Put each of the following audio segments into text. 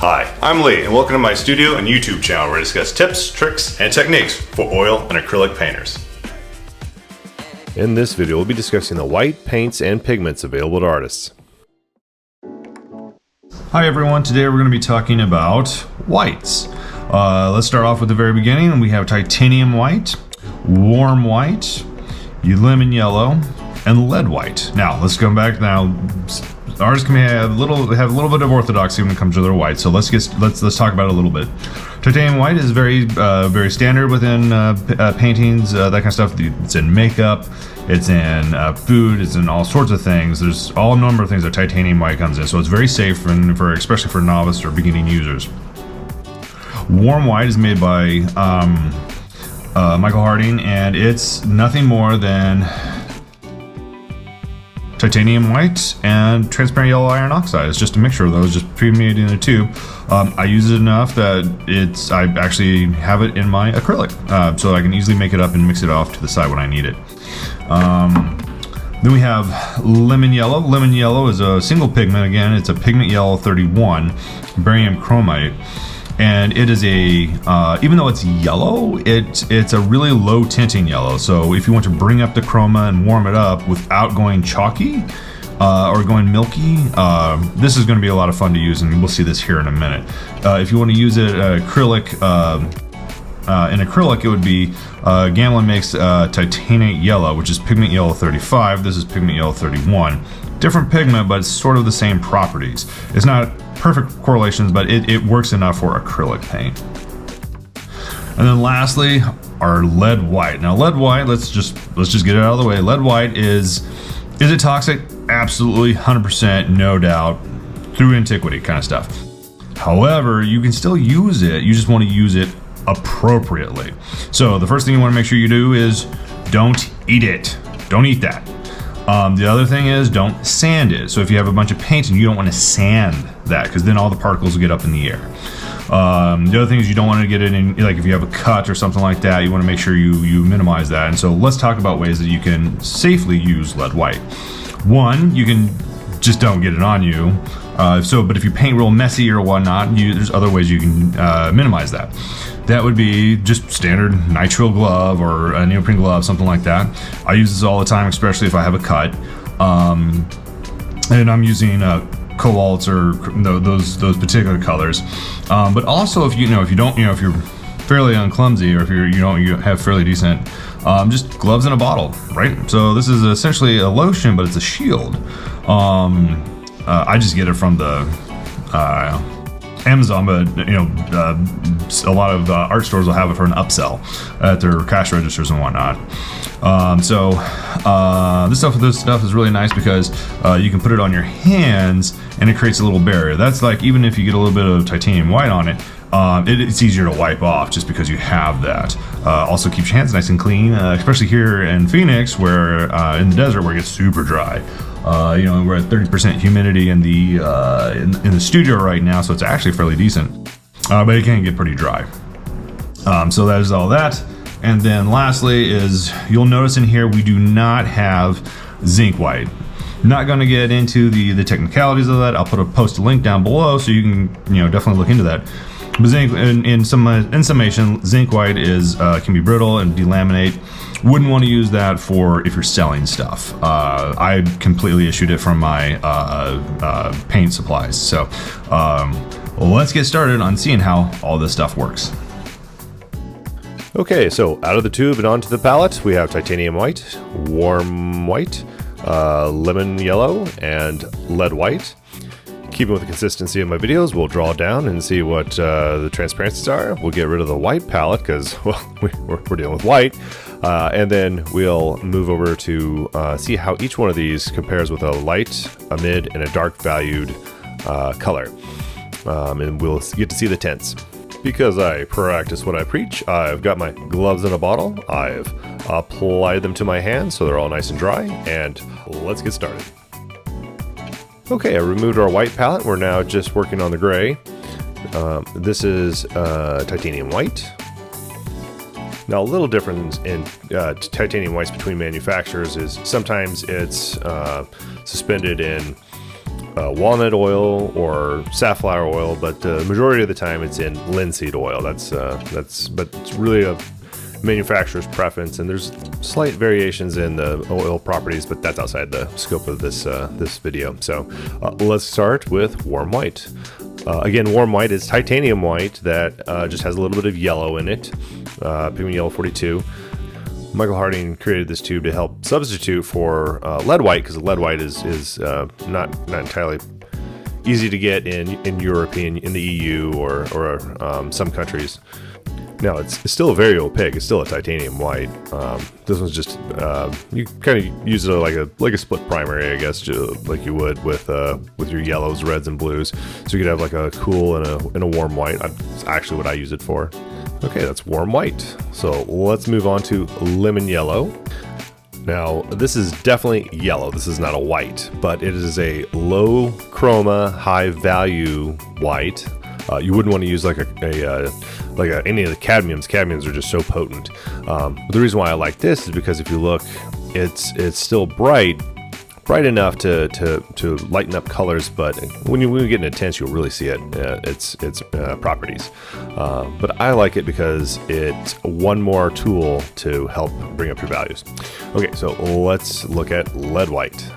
Hi, I'm Lee, and welcome to my studio and YouTube channel where I discuss tips, tricks, and techniques for oil and acrylic painters. In this video, we'll be discussing the white paints and pigments available to artists. Hi everyone, today we're going to be talking about whites. Let's start off with the very beginning. We have titanium white, warm white, lemon yellow, and lead white. Now, let's go back now. Artists can have a little bit of orthodoxy when it comes to their white, so let's talk about it a little bit. Titanium white is very standard within paintings, that kind of stuff. It's in makeup, it's in food, it's in all sorts of things. There's all a number of things that titanium white comes in, so it's very safe for especially for novice or beginning users. Warm white is made by Michael Harding, and it's nothing more than titanium white and transparent yellow iron oxide. It's just a mixture of those, just pre-made in a tube. I use it enough that I actually have it in my acrylic, so I can easily make it up and mix it off to the side when I need it. Then we have lemon yellow. Lemon yellow is a single pigment. Again, it's a pigment yellow 31 barium chromite. And it is even though it's yellow, it's a really low tinting yellow. So if you want to bring up the chroma and warm it up without going chalky or going milky, this is going to be a lot of fun to use, and we'll see this here in a minute. If you want to use it acrylic, in acrylic it would be Gamlin makes titanate yellow, which is pigment yellow 35. This is pigment yellow 31. Different pigment, but it's sort of the same properties. It's not perfect correlations, but it works enough for acrylic paint. And then lastly, our lead white. Now lead white, let's just get it out of the way. Lead white is it toxic? Absolutely, 100%, no doubt, through antiquity kind of stuff. However, you can still use it. You just want to use it appropriately. So the first thing you want to make sure you do is don't eat it. Don't eat that. The other thing is don't sand it. So if you have a bunch of paint and you don't want to sand that, because then all the particles will get up in the air. The other thing is you don't want to get it in, like if you have a cut or something like that, you want to make sure you minimize that. And so let's talk about ways that you can safely use lead white. One, you can just don't get it on you. But if you paint real messy or whatnot, there's other ways you can minimize that. That would be just standard nitrile glove or a neoprene glove, something like that. I use this all the time, especially if I have a cut. And I'm using cobalts or those particular colors. But also if you're fairly unclumsy, or if you have fairly decent, just gloves in a bottle, right? So this is essentially a lotion, but it's a shield. I just get it from the Amazon, but a lot of art stores will have it for an upsell at their cash registers and whatnot. This stuff is really nice because you can put it on your hands and it creates a little barrier. That's like, even if you get a little bit of titanium white on it, it's easier to wipe off just because you have that. Also keeps your hands nice and clean, especially here in Phoenix, where in the desert where it gets super dry. We're at 30% humidity in the studio right now, so it's actually fairly decent, but it can get pretty dry. So that is all that. And then lastly is, you'll notice in here we do not have zinc white. Not going to get into the technicalities of that. I'll post a link down below so you can definitely look into that. But zinc, in summation, zinc white can be brittle and delaminate. Wouldn't want to use that for if you're selling stuff. I completely issued it from my paint supplies. So let's get started on seeing how all this stuff works. Okay, so out of the tube and onto the palette, we have titanium white, warm white, lemon yellow, and lead white. Keeping with the consistency of my videos, we'll draw down and see what the transparencies are. We'll get rid of the white palette because, well, we're dealing with white. And then we'll move over to see how each one of these compares with a light, a mid, and a dark valued color. And we'll get to see the tints. Because I practice what I preach, I've got my gloves in a bottle. I've applied them to my hands so they're all nice and dry. And let's get started. Okay, I removed our white palette. We're now just working on the gray. This is titanium white. Now, a little difference in titanium whites between manufacturers is sometimes it's suspended in walnut oil or safflower oil, but the majority of the time it's in linseed oil. But it's really a manufacturer's preference, and there's slight variations in the oil properties, but that's outside the scope of this video. So let's start with warm white. Again, warm white is titanium white that just has a little bit of yellow in it, pigment yellow 42. Michael Harding created this tube to help substitute for lead white, because lead white is not entirely easy to get in European, in the EU or some countries. Now it's still very opaque. It's still a titanium white. This one's just you kind of use it like a split primary, I guess, like you would with your yellows, reds, and blues. So you could have like a cool and a warm white. That's actually what I use it for. Okay, that's warm white. So let's move on to lemon yellow. Now this is definitely yellow. This is not a white, but it is a low chroma, high value white. You wouldn't want to use like any of the cadmiums. Cadmiums are just so potent. But the reason why I like this is because if you look, it's still bright enough to lighten up colors. But when you get into tints, you'll really see its properties. But I like it because it's one more tool to help bring up your values. Okay, so let's look at lead white.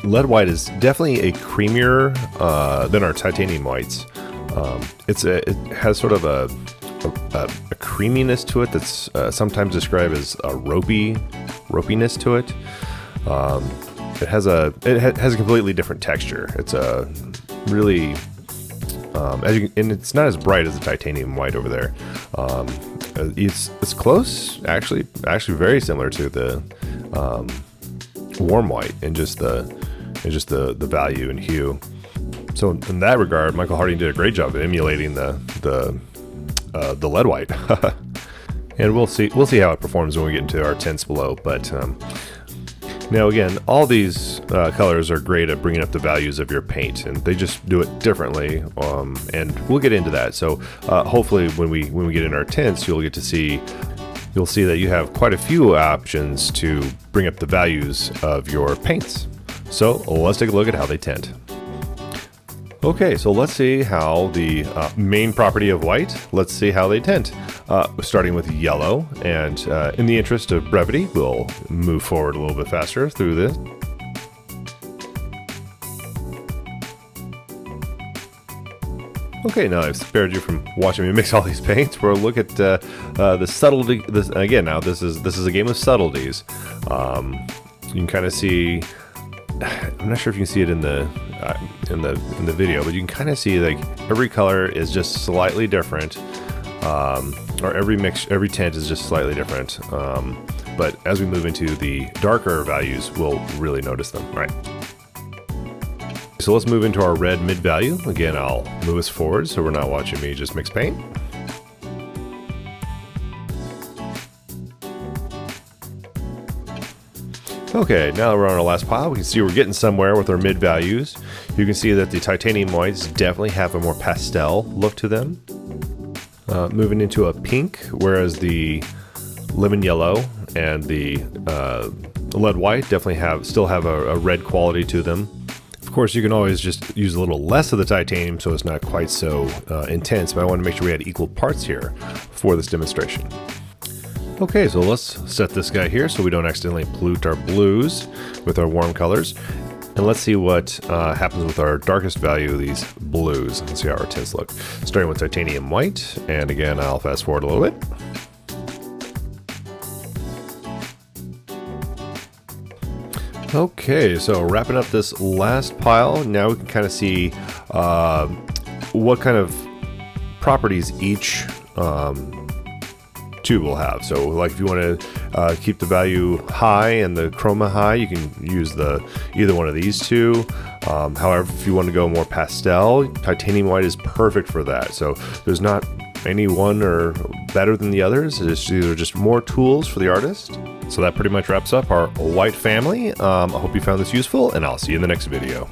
Lead white is definitely a creamier than our titanium whites. It has sort of a creaminess to it that's sometimes described as a ropiness to it. It has a completely different texture. It's a really and it's not as bright as the titanium white over there. It's close, actually very similar to the warm white in just the value and hue. So in that regard, Michael Harding did a great job of emulating the lead white. And we'll see how it performs when we get into our tints below. But now again, all these colors are great at bringing up the values of your paint, and they just do it differently. And we'll get into that. So hopefully when we get in our tints, you'll see that you have quite a few options to bring up the values of your paints. So let's take a look at how they tint. Okay, so let's see how the main property of white, let's see how they tint. Starting with yellow, and in the interest of brevity, we'll move forward a little bit faster through this. Okay, now I've spared you from watching me mix all these paints. We'll look at the subtlety. This is a game of subtleties. You can kind of see. I'm not sure if you can see it in the video, but you can kind of see like every color is just slightly different, or every tint is just slightly different. But as we move into the darker values, we'll really notice them, right? So let's move into our red mid value. Again, I'll move us forward so we're not watching me just mix paint. Okay, now that we're on our last pile, we can see we're getting somewhere with our mid values. You can see that the titanium whites definitely have a more pastel look to them. Moving into a pink, whereas the lemon yellow and the lead white definitely still have a red quality to them. Of course, you can always just use a little less of the titanium so it's not quite so intense, but I want to make sure we had equal parts here for this demonstration. Okay, so let's set this guy here so we don't accidentally pollute our blues with our warm colors. And let's see what happens with our darkest value of these blues. Let's see how our tints look. Starting with titanium white, and again, I'll fast forward a little bit. Okay, so wrapping up this last pile, now we can kind of see what kind of properties each tube will have. So like if you want to keep the value high and the chroma high, you can use either one of these two. However, if you want to go more pastel, titanium white is perfect for that. So there's not any one or better than the others. These are just more tools for the artist. So that pretty much wraps up our white family. I hope you found this useful, and I'll see you in the next video.